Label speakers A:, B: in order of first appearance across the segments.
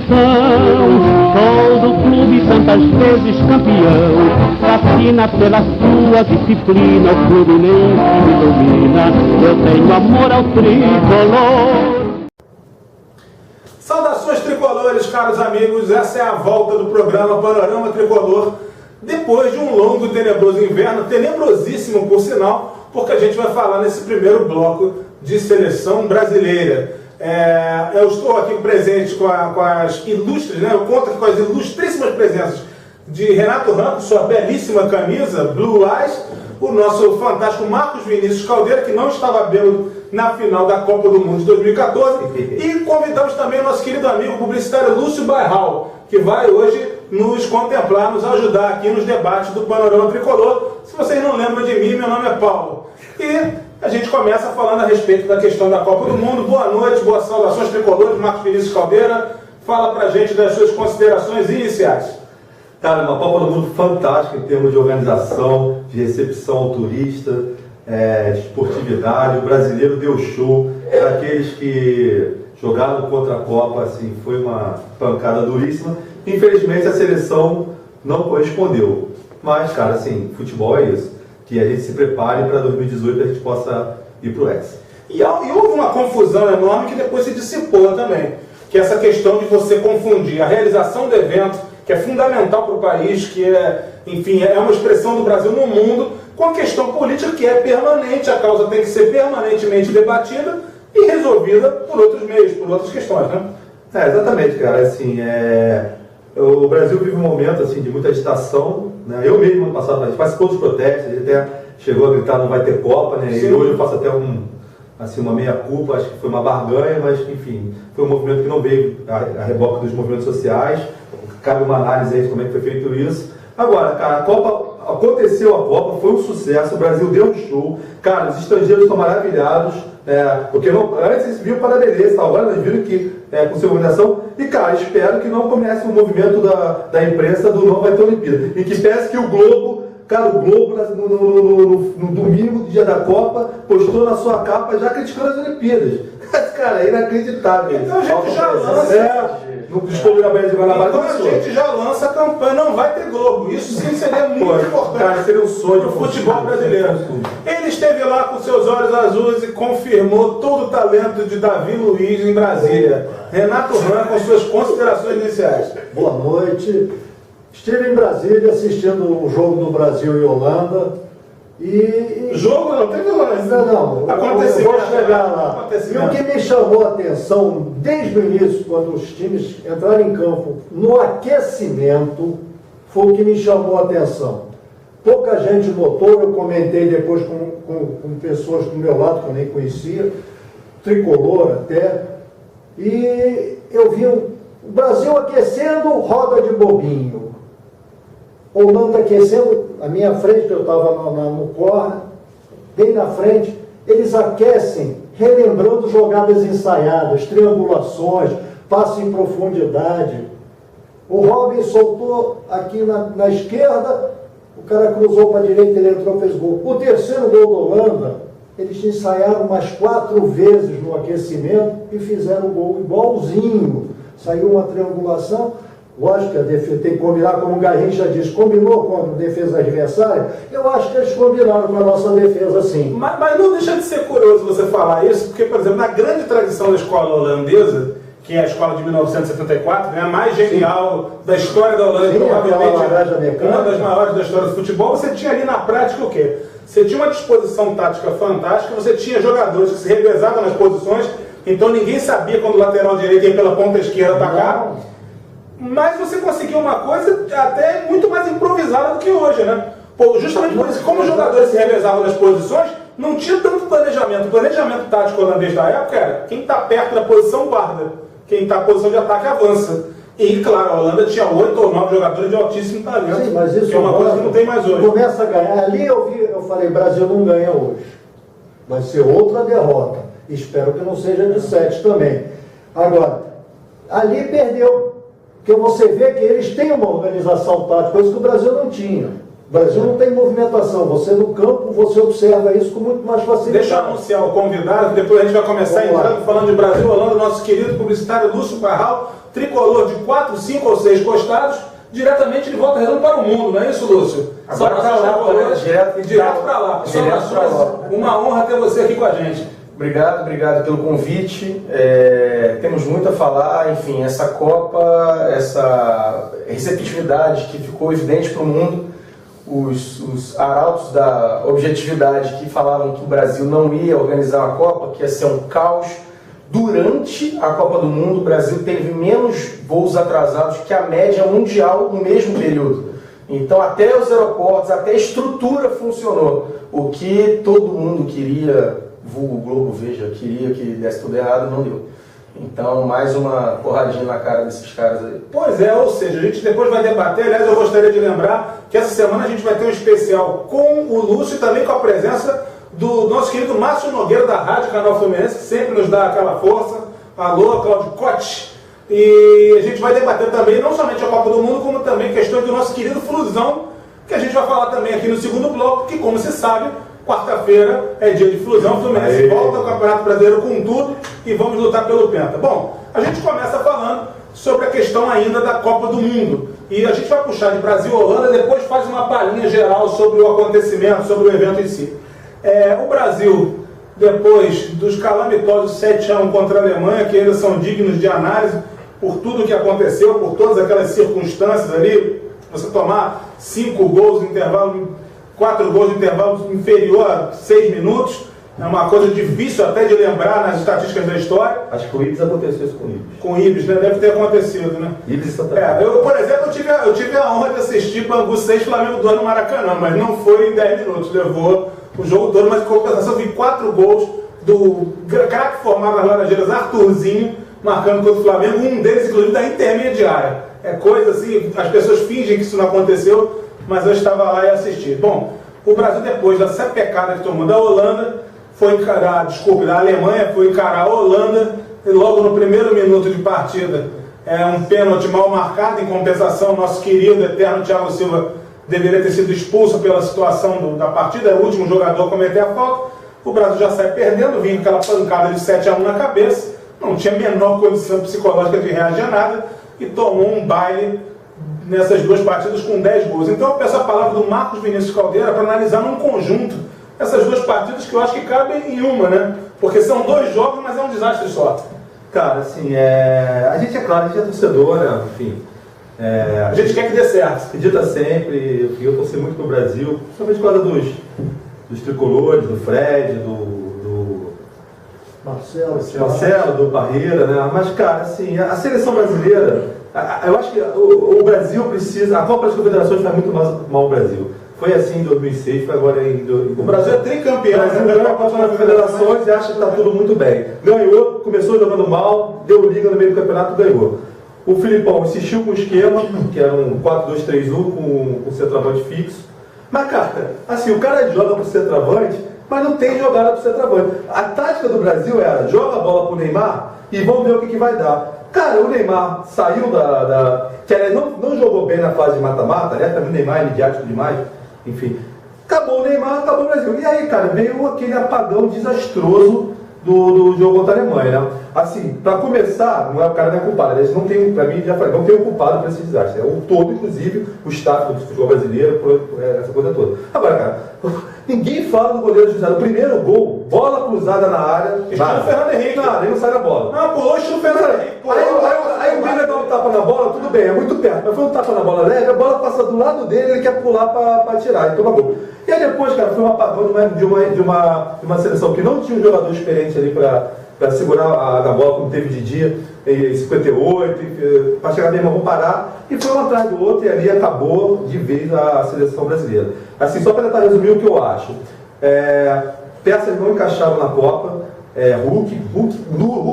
A: Sou do clube tantas vezes campeão, fascina pela sua disciplina, o Fluminense me domina, eu tenho amor ao tricolor.
B: Saudações tricolores, caros amigos, essa é a volta do programa Panorama Tricolor, depois de um longo e tenebroso inverno, tenebrosíssimo por sinal, porque a gente vai falar nesse primeiro bloco de seleção brasileira. Eu estou aqui presente com as ilustres, eu conto aqui com as ilustríssimas presenças de Renato Ranco, sua belíssima camisa, Blue Eyes, o nosso fantástico Marcos Vinícius Caldeira, que não estava bêbado na final da Copa do Mundo de 2014, e convidamos também o nosso querido amigo publicitário Lúcio Bairral, que vai hoje nos contemplar, nos ajudar aqui nos debates do Panorama Tricolor. Se vocês não lembram de mim, meu nome é Paulo. E a gente começa falando a respeito da questão da Copa do Mundo. Boa noite, boas saudações tricolores, Marcos Vinícius Caldeira. Fala pra gente das suas considerações iniciais.
C: Cara, uma Copa do Mundo fantástica em termos de organização, de recepção ao turista, de esportividade. O brasileiro deu show. Aqueles que jogaram contra a Copa, assim, foi uma pancada duríssima. Infelizmente a seleção não correspondeu. Mas, cara, assim, futebol é isso. Que a gente se prepare para 2018 a gente possa ir para o Hexa.
B: E houve uma confusão enorme que depois se dissipou também. Que é essa questão de você confundir a realização do evento, que é fundamental para o país, que enfim, é uma expressão do Brasil no mundo, com a questão política que é permanente, a causa tem que ser permanentemente debatida e resolvida por outros meios, por outras questões, né?
C: Exatamente, cara. Assim, o Brasil vive um momento assim, de muita agitação, né? Eu mesmo, ano passado, a gente participou dos protestos, a gente até chegou a gritar não vai ter Copa, né? E hoje eu faço até uma meia-culpa, acho que foi uma barganha, mas enfim, foi um movimento que não veio a reboque dos movimentos sociais. Cabe uma análise aí de como é que foi feito isso. Agora, cara, aconteceu a Copa, foi um sucesso, o Brasil deu um show, cara, os estrangeiros estão maravilhados, porque antes eles viram para a beleza, agora eles viram que com sua organização, e cara, espero que não comece o movimento da imprensa do não vai ter Olimpíada, e que peça que o Globo, cara, o Globo no domingo, do dia da Copa, postou na sua capa já criticando as Olimpíadas. Cara, é inacreditável.
B: Então a gente já lança.
C: No Descobrir a Baía de Guanabara.
B: Então a gente já lança a campanha, não vai ter Globo. Isso sim seria muito importante.
C: Cara, seria um sonho
B: do futebol brasileiro. Ele esteve lá com seus olhos azuis e confirmou todo o talento de Davi Luiz em Brasília. Renato Ranco, com suas considerações iniciais.
D: Boa noite. Estive em Brasília assistindo o jogo do Brasil e Holanda.
B: Jogo não teve Holanda.
D: Não.
B: Aconteceu.
D: Vou chegar lá. E o que me chamou a atenção desde o início, quando os times entraram em campo, no aquecimento, foi o que me chamou a atenção. Pouca gente notou, eu comentei depois com pessoas do meu lado que eu nem conhecia, tricolor até, e eu vi o Brasil aquecendo, roda de bobinho. Holanda aquecendo, à minha frente, que eu estava no corner, bem na frente, eles aquecem, relembrando jogadas ensaiadas, triangulações, passe em profundidade. O Robin soltou aqui na esquerda, o cara cruzou para a direita, ele entrou e fez gol. O terceiro gol da Holanda, eles ensaiaram umas 4 vezes no aquecimento e fizeram o gol igualzinho. Saiu uma triangulação. Lógico que a defesa tem que combinar, como o Garrincha diz, combinou com a defesa adversária. Eu acho que eles combinaram com a nossa defesa, sim.
B: Mas não deixa de ser curioso você falar isso, porque, por exemplo, na grande tradição da escola holandesa, que é a escola de 1974, a mais genial da história da Holanda, provavelmente uma das maiores da história do futebol, você tinha ali na prática o quê? Você tinha uma disposição tática fantástica, você tinha jogadores que se revezavam nas posições, então ninguém sabia quando o lateral direito ia pela ponta esquerda atacar. Mas você conseguiu uma coisa até muito mais improvisada do que hoje, né? Justamente por isso, como os jogadores se revezavam nas posições, não tinha tanto planejamento. O planejamento tático holandês da época era quem está perto da posição guarda, quem está na posição de ataque avança. E, claro, a Holanda tinha 8 ou 9 jogadores de altíssimo talento.
D: Sim, mas isso
B: que é uma coisa que não tem mais hoje.
D: Começa a ganhar. Ali eu falei, Brasil não ganha hoje. Vai ser outra derrota. Espero que não seja de 7 também. Agora, ali perdeu, porque você vê que eles têm uma organização tática, coisa que o Brasil não tinha. O Brasil não tem movimentação. Você no campo, você observa isso com muito mais facilidade.
B: Deixa eu anunciar o convidado, depois a gente vai começar entrando, falando de Brasil, Holanda, nosso querido publicitário Lúcio Parral, tricolor de 4, 5 ou 6 costados, diretamente de Volta Redonda para o mundo, não é isso, Lúcio?
E: Agora para lá,
B: direto para lá. Uma honra ter você aqui com a gente.
E: Obrigado pelo convite. Temos muito a falar, enfim, essa Copa, essa receptividade que ficou evidente para o mundo. Os arautos da objetividade que falavam que o Brasil não ia organizar uma Copa, que ia ser um caos. Durante a Copa do Mundo, o Brasil teve menos voos atrasados que a média mundial no mesmo período. Então, até os aeroportos, até a estrutura funcionou. O que todo mundo queria, vulgo Globo, veja, queria que desse tudo errado, não deu. Então, mais uma porradinha na cara desses caras aí.
B: Pois é, ou seja, a gente depois vai debater. Aliás, eu gostaria de lembrar que essa semana a gente vai ter um especial com o Lúcio e também com a presença do nosso querido Márcio Nogueira, da Rádio Canal Fluminense, que sempre nos dá aquela força. Alô, Cláudio Cote. E a gente vai debater também, não somente a Copa do Mundo, como também questões do nosso querido Flusão, que a gente vai falar também aqui no segundo bloco, que, como se sabe, quarta-feira é dia de Flusão. Fluminense volta ao Campeonato Brasileiro com tudo e vamos lutar pelo Penta. Bom, a gente começa falando sobre a questão ainda da Copa do Mundo. E a gente vai puxar de Brasil e Holanda, depois faz uma palhinha geral sobre o acontecimento, sobre o evento em si. O Brasil, depois dos calamitosos 7-1 contra a Alemanha, que ainda são dignos de análise por tudo que aconteceu, por todas aquelas circunstâncias ali, você tomar 5 gols no intervalo, 4 gols no intervalo inferior a 6 minutos, é uma coisa difícil até de lembrar nas estatísticas da história.
C: Acho que o Ibis aconteceu isso com o Ibis.
B: Com o Ibis, né? Deve ter acontecido, né?
C: Ibis e Santa Cruz.
B: Eu, por exemplo, eu tive a honra de assistir Bangu 6 Flamengo 2 no Maracanã, mas não foi em 10 minutos, levou o jogo todo, mas em compensação vi 4 gols do craque formado nas Laranjeiras, Arthurzinho, marcando contra o Flamengo, um deles inclusive da intermediária. É coisa assim, as pessoas fingem que isso não aconteceu, mas eu estava lá e assisti. Bom, o Brasil, depois da sapecada que tomou da Holanda, foi encarar, da Alemanha, foi encarar a Holanda, e logo no primeiro minuto de partida, um pênalti mal marcado. Em compensação, nosso querido, eterno Thiago Silva deveria ter sido expulso pela situação da partida, é o último jogador a cometer a falta. O Brasil já sai perdendo, vinha aquela pancada de 7-1 na cabeça, não tinha a menor condição psicológica de reagir a nada, e tomou um baile nessas duas partidas com 10 gols. Então eu peço a palavra do Marcos Vinícius Caldeira para analisar num conjunto essas duas partidas, que eu acho que cabem em uma, né? Porque são 2 jogos, mas é um desastre só.
C: Cara, assim, a gente é claro, a gente é torcedor, né? Enfim.
B: A gente quer que dê certo.
C: Acredita sempre, eu torci muito no Brasil, principalmente por causa dos tricolores, do Fred, do Marcelo, do Barreira, né? Mas, cara, assim, a seleção brasileira, eu acho que o Brasil precisa, a Copa das Confederações faz muito mal ao Brasil. Foi assim em 2006, foi agora
B: O Brasil é tricampeão.
C: O Brasil ganhou a Copa das Confederações e acha que está tudo muito bem. Ganhou, começou jogando mal, deu liga no meio do campeonato e ganhou. O Filipão insistiu com o esquema, que era um 4-2-3-1 com o centroavante fixo. Mas, cara, assim, o cara joga pro centroavante, mas não tem jogada pro centroavante. A tática do Brasil era, joga a bola pro Neymar e vamos ver o que vai dar. Cara, o Neymar saiu que não jogou bem na fase de mata-mata, né? Também o Neymar é midiático demais. Enfim, acabou o Neymar, acabou o Brasil. E aí, cara, veio aquele apagão desastroso do jogo contra a Alemanha, né? Assim, pra começar, o cara não é culpado. Eles não tem, pra mim, já falei, não tem um culpado por esse desastre. É o todo, inclusive, o staff do futebol brasileiro, essa coisa toda. Agora, cara, ninguém fala do goleiro José. O primeiro gol, bola cruzada na área.
B: Estilo Fernando Henrique.
C: Nada, ele não sai da bola.
B: Não, pulou estilo Fernando Henrique.
C: Aí o Vila dá um tapa na bola, tudo bem, é muito perto. Mas foi um tapa na bola leve, a bola passa do lado dele, ele quer pular pra tirar, e toma gol. E aí depois, cara, foi um apagão de uma seleção que não tinha um jogador experiente ali para segurar a bola como teve de dia, em 58, para chegar mesmo, vamos parar, e foi um atrás do outro, e ali acabou de vez a seleção brasileira. Assim, só para tentar resumir o que eu acho. Peças não encaixaram na Copa, Hulk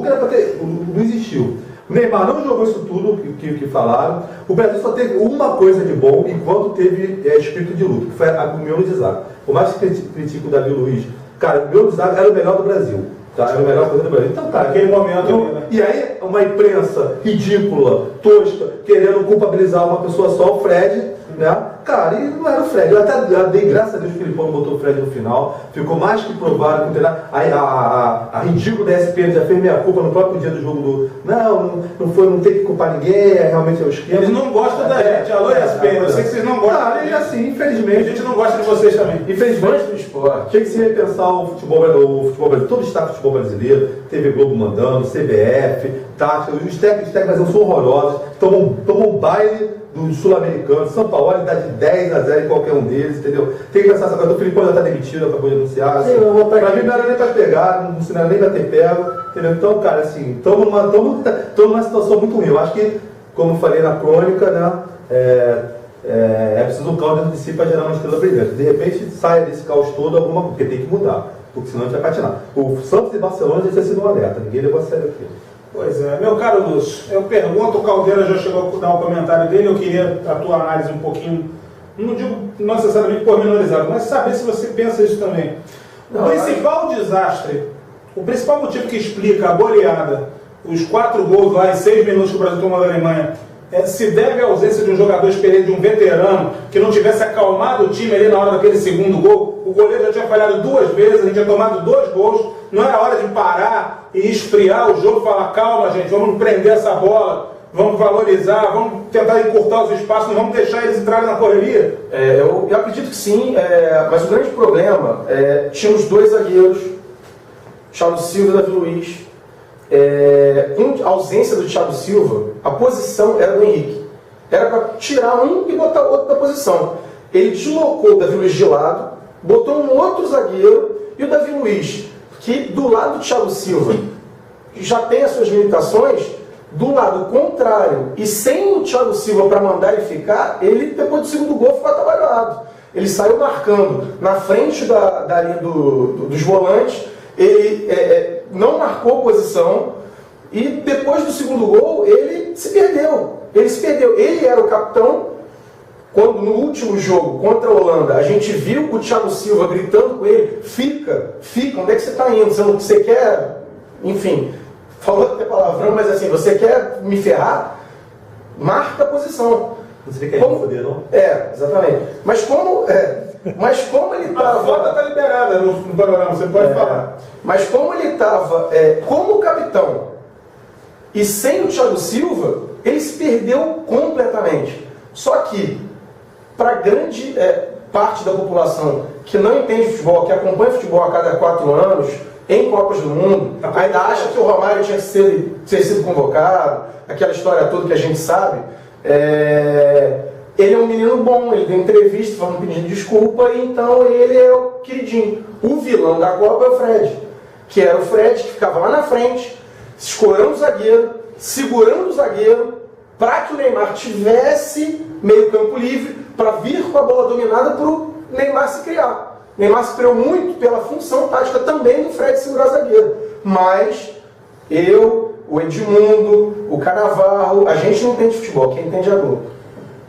C: era para ter, não existiu. O Neymar não jogou isso tudo que falaram. O Brasil só teve uma coisa de bom enquanto teve espírito de luta, que foi o miolo de zaga. Por mais que critico o Davi Luiz, cara, o miolo de zaga era o melhor do Brasil. Tá, era o melhor coisa do Brasil. Então, cara,
B: naquele momento ali, né?
C: E aí, uma imprensa ridícula, tosca, querendo culpabilizar uma pessoa só, o Fred, né? Cara, e não era o Fred. Eu até dei graças a Deus que o Filipão botou o Fred no final. Ficou mais que provado. A ridícula da ESPN já fez minha culpa no próprio dia do jogo do. Não tem que culpar ninguém, realmente é o esquema.
B: Eles não gostam da gente. Alô, ESPN, eu sei que vocês não gostam.
C: E assim, infelizmente.
B: A gente não gosta de vocês também.
C: Infelizmente do esporte. Tinha que se repensar o futebol brasileiro, todo o estado do futebol brasileiro, TV Globo mandando, CBF, tática, os técnicos brasileiros são horrorosos, tomam baile do sul-americano, São Paulo dá de 10-0 em qualquer um deles, entendeu? Tem que pensar essa coisa, o Filipão já está demitido, acabou de anunciar. Assim, pra mim não era nem para pegar, não era nem para ter pego, entendeu? Então, cara, assim, estamos numa situação muito ruim. Eu acho que, como eu falei na crônica, né, é preciso um caos dentro de si para gerar uma estrela brilhante. De repente sai desse caos todo alguma coisa, porque tem que mudar, porque senão a gente vai patinar. O Santos e Barcelona já tinha sido um alerta, ninguém levou a sério aquilo.
B: Pois é, meu caro Lúcio, eu pergunto, o Caldeira já chegou a dar um comentário dele, eu queria a tua análise um pouquinho, não digo necessariamente pormenorizado, mas saber se você pensa isso também. O principal desastre, o principal motivo que explica a goleada, os 4 gols lá em 6 minutos que o Brasil tomou da Alemanha, se deve à ausência de um jogador experiente, de um veterano, que não tivesse acalmado o time ali na hora daquele segundo gol. O goleiro já tinha falhado 2 vezes, a gente tinha tomado 2 gols, não era hora de parar e esfriar o jogo, falar, calma gente, vamos prender essa bola, vamos valorizar, vamos tentar encurtar os espaços, não vamos deixar eles entrarem na correria?
E: Eu acredito que sim, mas o grande problema tinha os 2 zagueiros, Thiago Silva e Davi Luiz. Com a ausência do Thiago Silva, a posição era do Henrique. Era para tirar um e botar o outro da posição. Ele deslocou o Davi Luiz de lado, botou um outro zagueiro e o Davi Luiz, que do lado do Thiago Silva, que já tem as suas limitações, do lado contrário e sem o Thiago Silva para mandar ele ficar, ele depois do segundo gol ficou atabalhoado. Ele saiu marcando na frente da linha dos volantes, ele não marcou posição e depois do segundo gol ele se perdeu. Ele era o capitão. Quando no último jogo contra a Holanda a gente viu o Thiago Silva gritando com ele, fica, onde é que você está indo? Você quer, enfim, falou até palavrão, mas assim, você quer me ferrar? Marca a posição.
C: Você quer me foder, não?
E: Exatamente. Mas como ele estava...
B: A foto está liberada no programa, você pode falar.
E: Mas como ele estava como capitão e sem o Thiago Silva, ele se perdeu completamente. Só que, para grande parte da população que não entende futebol, que acompanha futebol a cada 4 anos, em Copas do Mundo, ainda acha que o Romário tinha que ter sido convocado, aquela história toda que a gente sabe, ele é um menino bom, ele deu entrevista falando, pedindo desculpa, e então ele é o queridinho. O vilão da Copa é o Fred, que era o Fred que ficava lá na frente, escorando o zagueiro, segurando o zagueiro, para que o Neymar tivesse meio campo livre, para vir com a bola dominada para o Neymar se criar. O Neymar se criou muito pela função tática também do Fred segurar zagueiro. Mas eu, o Edmundo, o Canavarro, a gente não entende futebol, quem entende é a Globo.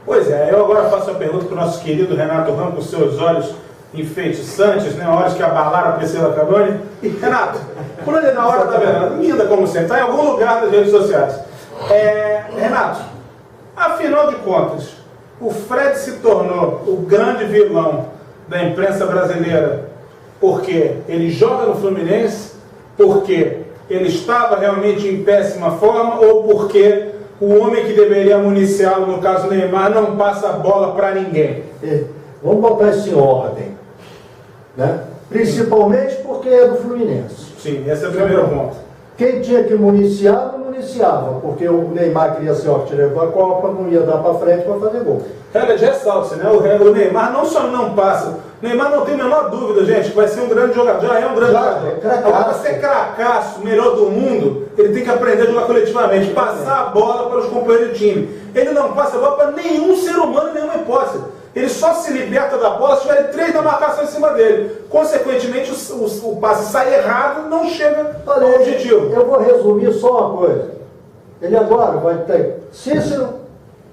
B: Pois é, eu agora faço a pergunta para o nosso querido Renato Ramos, com seus olhos enfeitiçantes, né? Olhos que abalaram a Priscila Cabani. Renato, por onde na hora da verdade, linda como sempre, está em algum lugar das redes sociais. Renato, afinal de contas, o Fred se tornou o grande vilão da imprensa brasileira porque ele joga no Fluminense, porque ele estava realmente em péssima forma ou porque o homem que deveria municiá-lo, no caso Neymar, não passa a bola para ninguém?
D: Vamos botar isso em ordem, né? Principalmente porque é do Fluminense.
B: Sim, esse é o primeiro ponto.
D: Quem tinha que municiar, não municiava, porque o Neymar queria ser o artilheiro da Copa, não ia dar para frente para fazer gol.
B: Regra de ressalto, né? O Neymar não só não passa, o Neymar não tem a menor dúvida, gente, que vai ser um grande jogador, já é um grande jogador. Agora, para ser cracaço, melhor do mundo, ele tem que aprender a jogar coletivamente, passar a bola para os companheiros de time. Ele não passa a bola para nenhum ser humano em nenhuma hipótese. Ele só se liberta da bola se tiver 3 na marcação em cima dele. Consequentemente, o passe sai errado, não chega ao objetivo.
D: Eu vou resumir só uma coisa. Ele agora vai ter Cícero,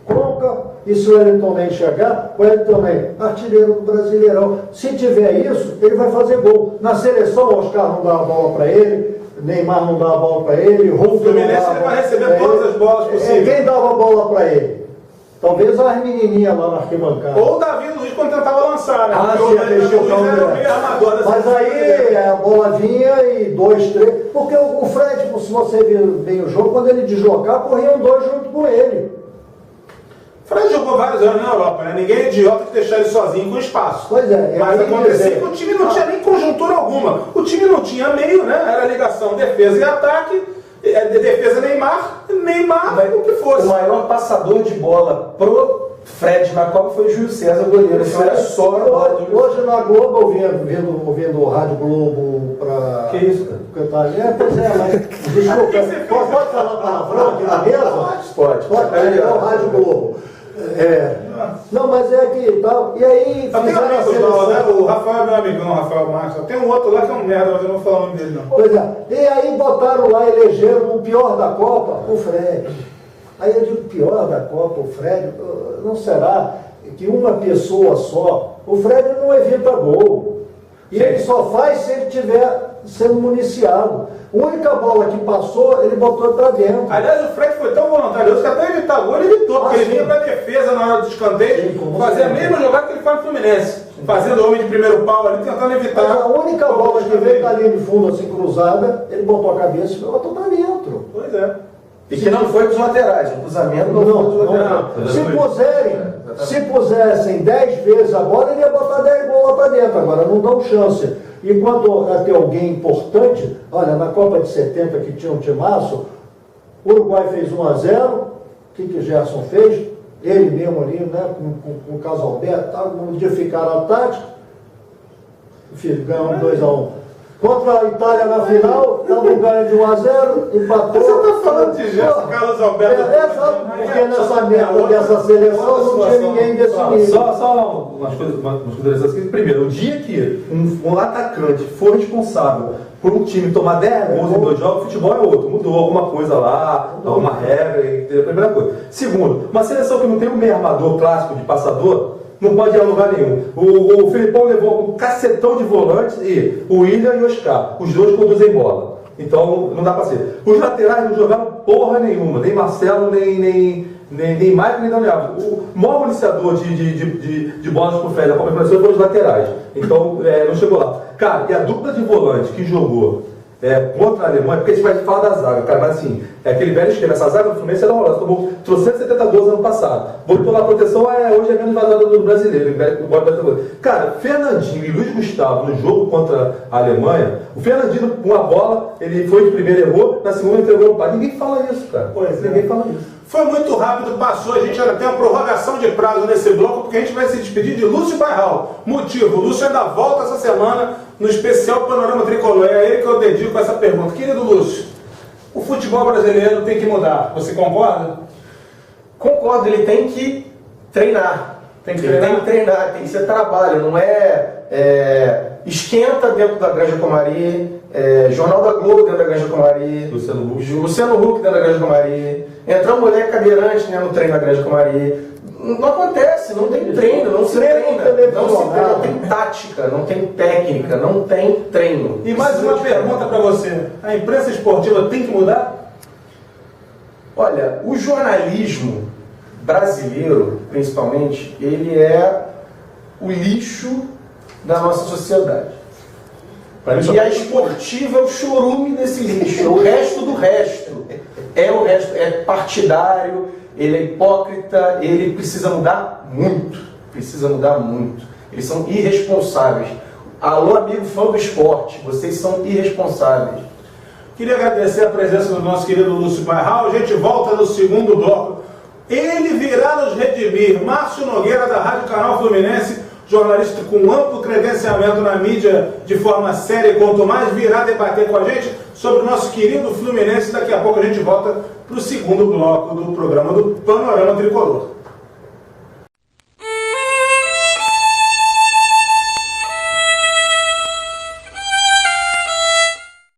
D: Conca, E se o Wellington nem chegar, o Wellington nem artilheiro do Brasileirão. Se tiver isso, ele vai fazer gol. Na seleção, o Oscar não dá a bola para ele, Neymar não dá a bola para ele,
B: o Fluminense ele vai receber todas as bolas possíveis.
D: Quem dava a bola para ele? Talvez as menininhas lá na arquibancada.
B: Ou o Davi Luiz quando tentava lançar, né?
D: Ah,
B: porque o Davi Luiz era o meio armador dessa.
D: Mas aí a bola vinha e 2, 3. Porque o Fred, se você ver bem o jogo, quando ele deslocar, corriam 2 junto com ele.
B: O Fred jogou vários anos na Europa, né? Ninguém é idiota que deixar ele sozinho com espaço.
D: Pois é.
B: Mas acontecia que o time não tinha nem conjuntura alguma. O time não tinha meio, né? Era ligação defesa e ataque. Defesa Neymar, o que fosse.
E: O maior passador de bola pro Fred na Copa foi o Júlio César, goleiro. Isso era só a bola do Júlio.
D: Hoje na Globo, ouvindo o Rádio Globo para...
C: Que isso, cara?
D: Pois é, mas... Desculpa, pode falar palavrão aqui na mesa?
E: Pode.
D: É o Rádio Globo. Não, mas é que tal. E aí
B: tem amigos, né? O Rafael é meu amigão, o Rafael Marques. Tem um outro lá que é um merda, mas eu não vou falar o nome dele, não.
D: Pois é. E aí botaram lá, elegeram o pior da Copa, o Fred. Aí eu digo, pior da Copa, o Fred, não será que uma pessoa só, o Fred não evita gol. E ele só faz se ele estiver sendo municiado. A única bola que passou, ele botou para dentro.
B: Aliás, o Fred foi tão voluntarioso que até evitar gol, ele evitou, porque ele vinha para defesa na hora do escanteio, fazia a mesma jogada que ele faz no Fluminense, fazendo homem de primeiro pau ali, tentando evitar.
D: Mas a única bola que veio da linha de fundo assim cruzada, ele botou a cabeça e botou para dentro.
B: Pois é.
E: E que não foi dos laterais, o cruzamento não foi dos laterais.
D: Se pusessem 10 vezes a bola, ele ia botar 10 bolas para dentro. Agora não dão chance. E quando tem alguém importante, olha, na Copa de 70 que tinha um timaço, o Uruguai fez 1-0, o que Gerson fez? Ele mesmo ali, né, com o Casalberto, modificaram a tática, ganhou 2-1. Contra a Itália na final, estavam ganhando de 1-0, empatou.
B: Você está falando de Gerson, Carlos Alberto?
D: Porque nessa merda dessa seleção não tinha ninguém desse nível.
C: Só umas coisas assim. Primeiro, o dia que um atacante for responsável por um time tomar 10 gols em 2 jogos, o futebol é outro. Mudou alguma coisa lá, alguma regra, é a primeira coisa. Segundo, uma seleção que não tem um meio armador clássico de passador, não pode ir a lugar nenhum. O Filipão levou um cacetão de volantes e o William e o Oscar. Os dois conduzem bola. Então não dá pra ser. Os laterais não jogaram porra nenhuma. Nem Marcelo, nem Michael, nem Daniel Alves. O maior municiador de bolas pro Fred da Copa do Brasil foram os laterais. Então não chegou lá. Cara, e a dupla de volante que jogou contra a Alemanha, porque a gente vai falar da zaga, cara, mas assim, aquele velho esquema, essa zaga do Fluminense era horrorosa, tomou 370 gols ano passado, botou lá a proteção, hoje é menos vazada do brasileiro, cara, Fernandinho e Luiz Gustavo no jogo contra a Alemanha, o Fernandinho com a bola, ele foi de primeiro, errou, na segunda entregou no pai, ninguém fala isso, cara, ninguém fala isso.
B: Foi muito rápido, passou, a gente ainda tem uma prorrogação de prazo nesse bloco, porque a gente vai se despedir de Lúcio Bairral. Motivo, o Lúcio ainda volta essa semana no especial Panorama Tricolor. É a ele que eu dedico essa pergunta. Querido Lúcio, o futebol brasileiro tem que mudar. Você concorda?
E: Concordo, ele tem que treinar. Tem que treinar, tem que ser trabalho, não esquenta dentro da Granja Comari, Jornal da Globo dentro da Granja Comari, Luciano Huck dentro da Granja Comari, entra uma mulher cadeirante, né, no treino da Granja Comari. Não acontece, não tem treino, não se treina, não tem tática, não tem técnica, não tem treino.
B: E mais uma pergunta para você, a imprensa esportiva tem que mudar?
E: Olha, o jornalismo brasileiro, principalmente, ele é o lixo da nossa sociedade. E a esportiva é o chorume desse lixo, é o resto do resto. É partidário, ele é hipócrita, ele precisa mudar muito. Eles são irresponsáveis. Alô, amigo fã do esporte, vocês são irresponsáveis.
B: Queria agradecer a presença do nosso querido Lúcio Bairral. A gente volta no segundo bloco. Ele virá nos redimir. Márcio Nogueira, da Rádio Canal Fluminense, jornalista com amplo credenciamento na mídia de forma séria e quanto mais, virá debater com a gente sobre o nosso querido Fluminense. Daqui a pouco a gente volta para o segundo bloco do programa do Panorama Tricolor.